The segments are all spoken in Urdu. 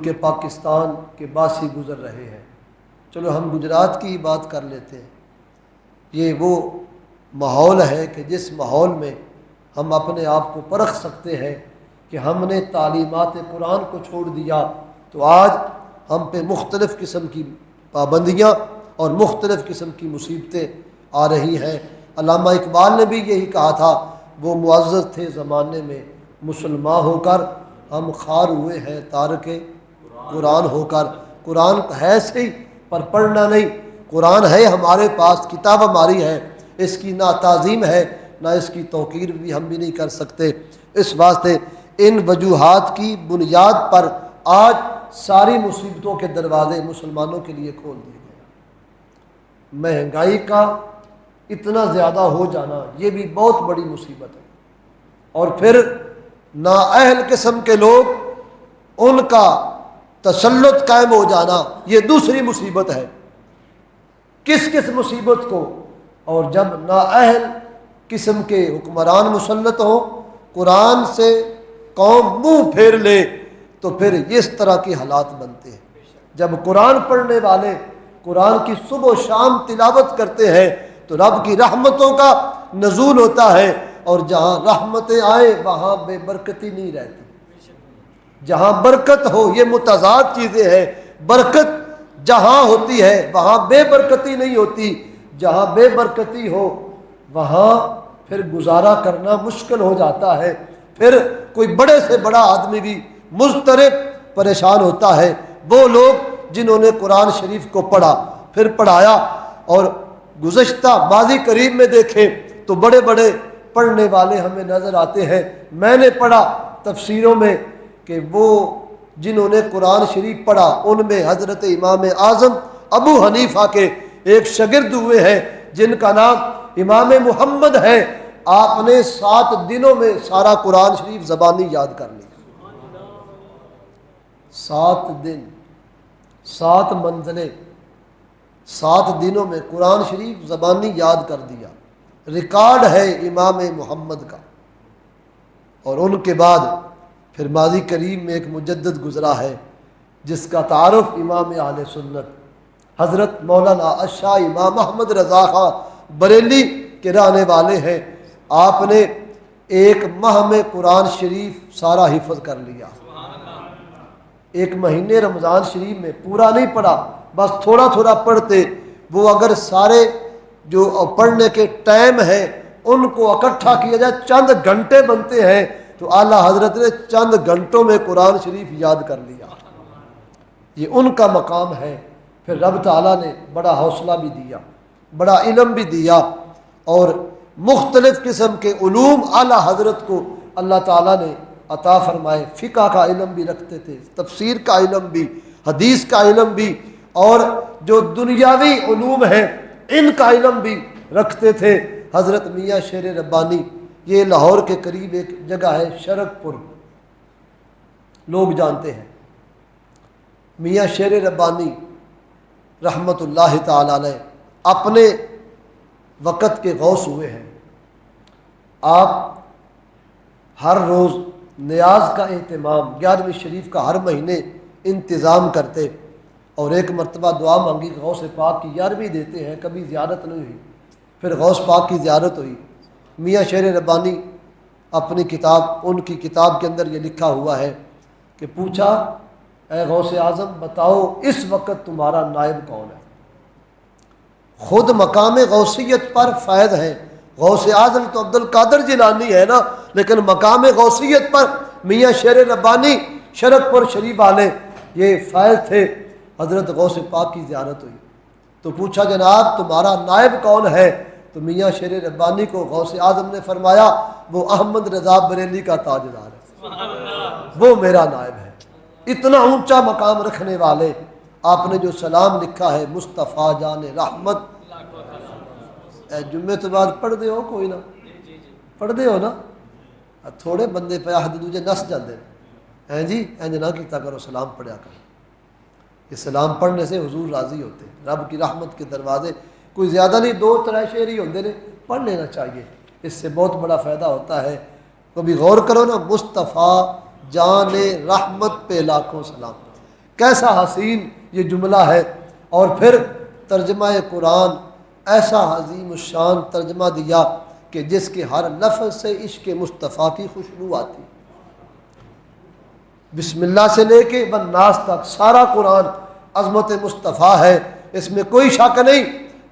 کہ پاکستان کے باسی گزر رہے ہیں۔ چلو ہم گجرات کی بات کر لیتے ہیں۔ یہ وہ ماحول ہے کہ جس ماحول میں ہم اپنے آپ کو پرکھ سکتے ہیں کہ ہم نے تعلیمات قرآن کو چھوڑ دیا تو آج ہم پہ مختلف قسم کی پابندیاں اور مختلف قسم کی مصیبتیں آ رہی ہیں۔ علامہ اقبال نے بھی یہی کہا تھا، وہ معزز تھے زمانے میں مسلمان ہو کر، ہم خوار ہوئے ہیں تارک قرآن ہو کر۔ قرآن ہے صحیح پر پڑھنا نہیں۔ قرآن ہے ہمارے پاس، کتاب ہماری ہے، اس کی نہ تعظیم ہے نہ اس کی توقیر بھی ہم بھی نہیں کر سکتے۔ اس واسطے ان وجوہات کی بنیاد پر آج ساری مصیبتوں کے دروازے مسلمانوں کے لیے کھول دیے گئے۔ مہنگائی کا اتنا زیادہ ہو جانا یہ بھی بہت بڑی مصیبت ہے، اور پھر نااہل قسم کے لوگ ان کا تسلط قائم ہو جانا یہ دوسری مصیبت ہے۔ کس مصیبت کو؟ اور جب نااہل قسم کے حکمران مسلط ہوں، قرآن سے قوم منہ پھیر لے تو پھر اس طرح کے حالات بنتے ہیں۔ جب قرآن پڑھنے والے قرآن کی صبح و شام تلاوت کرتے ہیں تو رب کی رحمتوں کا نزول ہوتا ہے، اور جہاں رحمتیں آئے وہاں بے برکتی نہیں رہتی۔ جہاں برکت ہو، یہ متضاد چیزیں ہیں، برکت جہاں ہوتی ہے وہاں بے برکتی نہیں ہوتی، جہاں بے برکتی ہو وہاں پھر گزارا کرنا مشکل ہو جاتا ہے، پھر کوئی بڑے سے بڑا آدمی بھی مضطرب پریشان ہوتا ہے۔ وہ لوگ جنہوں نے قرآن شریف کو پڑھا پھر پڑھایا، اور گزشتہ ماضی قریب میں دیکھیں تو بڑے بڑے پڑھنے والے ہمیں نظر آتے ہیں۔ میں نے پڑھا تفسیروں میں کہ وہ جنہوں نے قرآن شریف پڑھا ان میں حضرت امام اعظم ابو حنیفہ کے ایک شاگرد ہوئے ہیں جن کا نام امام محمد ہے۔ آپ نے 7 دنوں میں سارا قرآن شریف زبانی یاد کر لیا۔ 7 دن، 7 منزلیں، 7 دنوں میں قرآن شریف زبانی یاد کر دیا۔ ریکارڈ ہے امام محمد کا۔ اور ان کے بعد پھر ماضی کریم میں ایک مجدد گزرا ہے جس کا تعارف امام اہل سنت حضرت مولانا اشاہ امام محمد رضا خان بریلی کے رہنے والے ہیں۔ آپ نے 1 ماہ میں قرآن شریف سارا حفظ کر لیا۔ 1 مہینے رمضان شریف میں پورا نہیں پڑھا، بس تھوڑا تھوڑا پڑھتے۔ وہ اگر سارے جو پڑھنے کے ٹائم ہیں ان کو اکٹھا کیا جائے چند گھنٹے بنتے ہیں، تو اعلیٰ حضرت نے چند گھنٹوں میں قرآن شریف یاد کر لیا۔ یہ ان کا مقام ہے۔ پھر رب تعالیٰ نے بڑا حوصلہ بھی دیا، بڑا علم بھی دیا، اور مختلف قسم کے علوم اعلیٰ حضرت کو اللہ تعالیٰ نے عطا فرمائے۔ فقہ کا علم بھی رکھتے تھے، تفسیر کا علم بھی، حدیث کا علم بھی، اور جو دنیاوی علوم ہیں ان کا علم بھی رکھتے تھے۔ حضرت میاں شیر ربانی، یہ لاہور کے قریب ایک جگہ ہے شرک پور، لوگ جانتے ہیں۔ میاں شیر ربانی رحمت اللہ تعالی علیہ اپنے وقت کے غوث ہوئے ہیں۔ آپ ہر روز نیاز کا اہتمام 11ویں شریف کا ہر مہینے انتظام کرتے، اور ایک مرتبہ دعا مانگی غوث پاک کی 11ویں دیتے ہیں، کبھی زیارت نہیں ہوئی، پھر غوث پاک کی زیارت ہوئی۔ میاں شیر ربانی اپنی کتاب، ان کی کتاب کے اندر یہ لکھا ہوا ہے کہ پوچھا، اے غوث اعظم بتاؤ اس وقت تمہارا نائب کون ہے؟ خود مقام غوثیت پر فائز ہے۔ غوث اعظم تو عبد القادر جیلانی ہے نا، لیکن مقام غوثیت پر میاں شیر ربانی شرک پور شریف والے یہ فائز تھے۔ حضرت غوث پاک کی زیارت ہوئی تو پوچھا جناب تمہارا نائب کون ہے؟ تو میاں شیر ربانی کو غوث اعظم نے فرمایا وہ احمد رضا بریلی کا تاجدار ہے، وہ میرا نائب ہے۔ اتنا اونچا مقام رکھنے والے آپ نے جو سلام لکھا ہے، مصطفیٰ جان رحمت، اے جمعے تو بعد پڑھ دے ہو، کوئی نہ پڑھ دے ہو نا، تھوڑے بندے پہ حد دوجے نس جاندے ہیں جی، انج نہ کیتا کرو، سلام پڑھیا کرو۔ یہ سلام پڑھنے سے حضور راضی ہوتے ہیں، رب کی رحمت کے دروازے کوئی زیادہ نہیں، 2-3 شعر ہی ہوندے نے، پڑھ لینا چاہیے، اس سے بہت بڑا فائدہ ہوتا ہے۔ کبھی غور کرو نا، مصطفیٰ جان رحمت پہ لاکھوں سلام، کیسا حسین یہ جملہ ہے۔ اور پھر ترجمہ قرآن ایسا عظیم الشان ترجمہ دیا کہ جس کے ہر لفظ سے عشق مصطفیٰ کی خوشبو آتی۔ بسم اللہ سے لے کے والناس تک سارا قرآن عظمت مصطفیٰ ہے، اس میں کوئی شک نہیں۔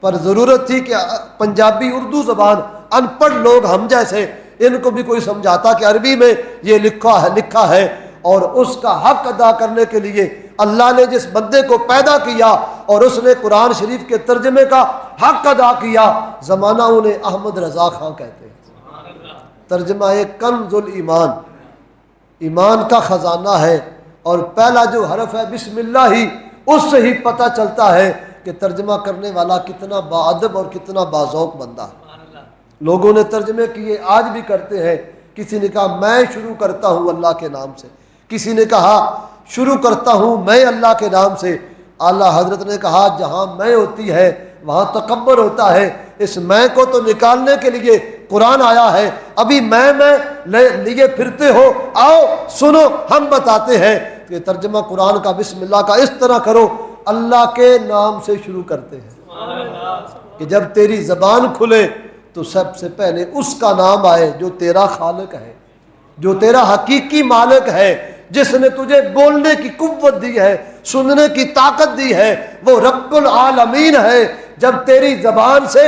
پر ضرورت تھی کہ پنجابی اردو زبان ان پڑھ لوگ ہم جیسے ان کو بھی کوئی سمجھاتا کہ عربی میں یہ لکھا ہے۔ اور اس کا حق ادا کرنے کے لیے اللہ نے جس بندے کو پیدا کیا اور اس نے قرآن شریف کے ترجمے کا حق ادا کیا، زمانہ انہیں احمد رضا خان کہتے ہیں۔ ترجمہ کنز الایمان، ایمان کا خزانہ ہے، اور پہلا جو حرف ہے بسم اللہ ہی، اس سے ہی پتہ چلتا ہے کہ ترجمہ کرنے والا کتنا باادب اور کتنا باذوق بندہ ہے۔ لوگوں نے ترجمے کیے، آج بھی کرتے ہیں۔ کسی نے کہا میں شروع کرتا ہوں اللہ کے نام سے، کسی نے کہا شروع کرتا ہوں میں اللہ کے نام سے۔ اعلیٰ حضرت نے کہا جہاں میں ہوتی ہے وہاں تکبر ہوتا ہے، اس میں کو تو نکالنے کے لیے قرآن آیا ہے، ابھی میں لیے پھرتے ہو، آؤ سنو ہم بتاتے ہیں کہ ترجمہ قرآن کا بسم اللہ کا اس طرح کرو، اللہ کے نام سے شروع کرتے ہیں کہ جب تیری زبان کھلے تو سب سے پہلے اس کا نام آئے جو تیرا خالق ہے، جو تیرا حقیقی مالک ہے، جس نے تجھے بولنے کی قوت دی ہے، سننے کی طاقت دی ہے، وہ رب العالمین ہے۔ جب تیری زبان سے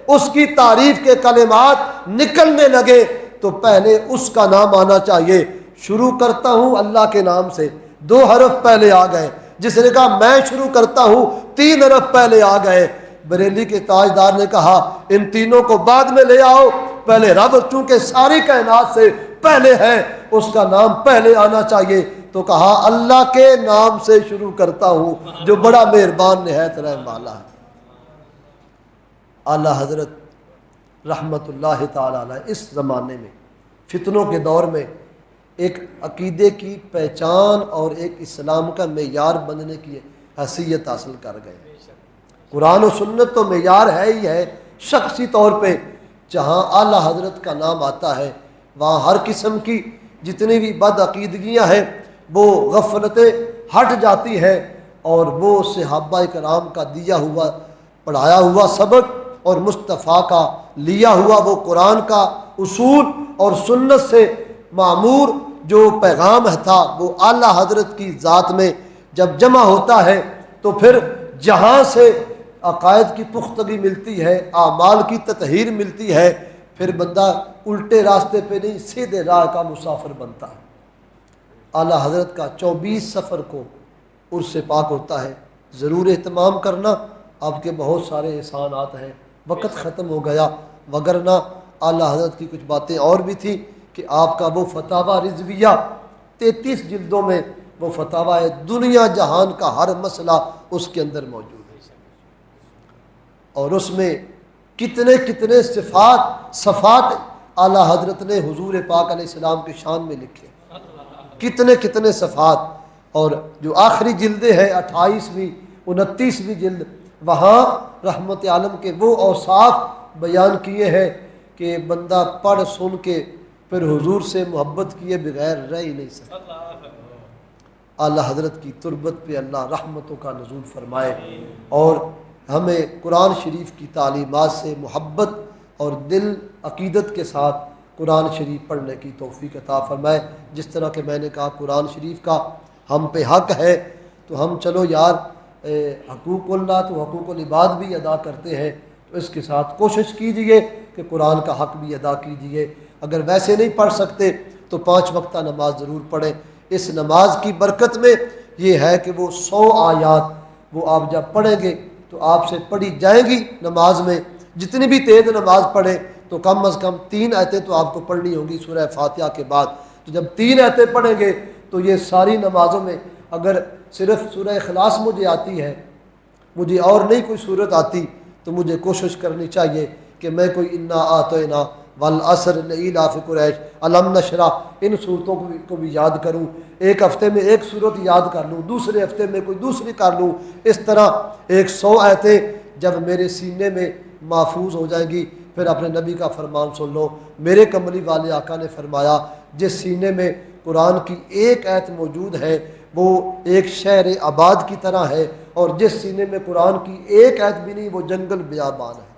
اس کی تعریف کے کلمات نکلنے لگے تو پہلے اس کا نام آنا چاہیے۔ شروع کرتا ہوں اللہ کے نام سے، 2 حرف پہلے آ گئے۔ جس نے کہا میں شروع کرتا ہوں، 3 حرف پہلے آ گئے۔ بریلی کے تاجدار نے کہا ان تینوں کو بعد میں لے آؤ، پہلے رب چونکہ ساری کائنات سے پہلے ہے، اس کا نام پہلے آنا چاہیے۔ تو کہا اللہ کے نام سے شروع کرتا ہوں جو بڑا مہربان نہایت رحم والا ہے۔ اعلیٰ حضرت رحمت اللہ تعالی علیہ اس زمانے میں فتنوں کے دور میں ایک عقیدے کی پہچان اور ایک اسلام کا معیار بننے کی حیثیت حاصل کر گئے۔ قرآن و سنت تو معیار ہے ہی ہے، شخصی طور پہ جہاں اعلیٰ حضرت کا نام آتا ہے وہاں ہر قسم کی جتنی بھی بد عقیدگیاں ہیں وہ غفلتیں ہٹ جاتی ہیں، اور وہ صحابہ کرام کا دیا ہوا پڑھایا ہوا سبق اور مصطفیٰ کا لیا ہوا وہ قرآن کا اصول اور سنت سے معمور جو پیغام تھا وہ اعلیٰ حضرت کی ذات میں جب جمع ہوتا ہے تو پھر جہاں سے عقائد کی پختگی ملتی ہے، اعمال کی تطہیر ملتی ہے، پھر بندہ الٹے راستے پہ نہیں سیدھے راہ کا مسافر بنتا ہے۔ اعلیٰ حضرت کا 24 سفر کو عرس پاک ہوتا ہے، ضرور اہتمام کرنا، آپ کے بہت سارے احسانات ہیں۔ وقت ختم ہو گیا، وگرنہ اعلیٰ حضرت کی کچھ باتیں اور بھی تھیں کہ آپ کا وہ فتاوی رضویہ 33 جلدوں میں وہ فتاوی ہے، دنیا جہان کا ہر مسئلہ اس کے اندر موجود ہے، اور اس میں کتنے کتنے صفات اعلیٰ حضرت نے حضور پاک علیہ السلام کے شان میں لکھے، کتنے کتنے صفات۔ اور جو آخری جلدیں ہیں 28ویں 29ویں جلد، وہاں رحمت عالم کے وہ اوصاف بیان کیے ہیں کہ بندہ پڑھ سن کے پھر حضور سے محبت کیے بغیر رہ ہی نہیں سکتا۔ اعلیٰ حضرت کی تربت پہ اللہ رحمتوں کا نزول فرمائے، اور ہمیں قرآن شریف کی تعلیمات سے محبت اور دل عقیدت کے ساتھ قرآن شریف پڑھنے کی توفیق عطا فرمائے۔ جس طرح کہ میں نے کہا قرآن شریف کا ہم پہ حق ہے، تو ہم چلو یار حقوق اللہ تو حقوق العباد بھی ادا کرتے ہیں، تو اس کے ساتھ کوشش کیجئے کہ قرآن کا حق بھی ادا کیجئے۔ اگر ویسے نہیں پڑھ سکتے تو 5 وقتہ نماز ضرور پڑھیں۔ اس نماز کی برکت میں یہ ہے کہ وہ 100 آیات وہ آپ جب پڑھیں گے تو آپ سے پڑھی جائیں گی نماز میں، جتنی بھی تیز نماز پڑھیں تو کم از کم 3 آیتیں تو آپ کو پڑھنی ہوں گی سورہ فاتحہ کے بعد۔ تو جب 3 آیتیں پڑھیں گے تو یہ ساری نمازوں میں اگر صرف سورہ اخلاص مجھے آتی ہے، مجھے اور نہیں کوئی صورت آتی، تو مجھے کوشش کرنی چاہیے کہ میں کوئی انا اعطینا والعصر لإلاف قریش، الم نشرح، ان صورتوں کو بھی یاد کروں، ایک ہفتے میں ایک صورت یاد کر لوں، دوسرے ہفتے میں کوئی دوسری کر لوں، اس طرح 100 آیتیں جب میرے سینے میں محفوظ ہو جائیں گی، پھر اپنے نبی کا فرمان سن لو۔ میرے کملی والے آقا نے فرمایا جس سینے میں قرآن کی ایک آیت موجود ہے وہ ایک شہر آباد کی طرح ہے، اور جس سینے میں قرآن کی ایک آیت بھی نہیں وہ جنگل بیابان ہے۔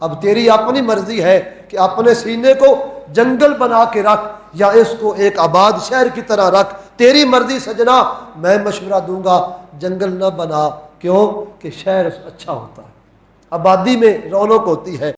اب تیری اپنی مرضی ہے کہ اپنے سینے کو جنگل بنا کے رکھ یا اس کو ایک آباد شہر کی طرح رکھ، تیری مرضی سجنا۔ میں مشورہ دوں گا جنگل نہ بنا، کیوں کہ شہر اچھا ہوتا ہے، آبادی میں رونق ہوتی ہے۔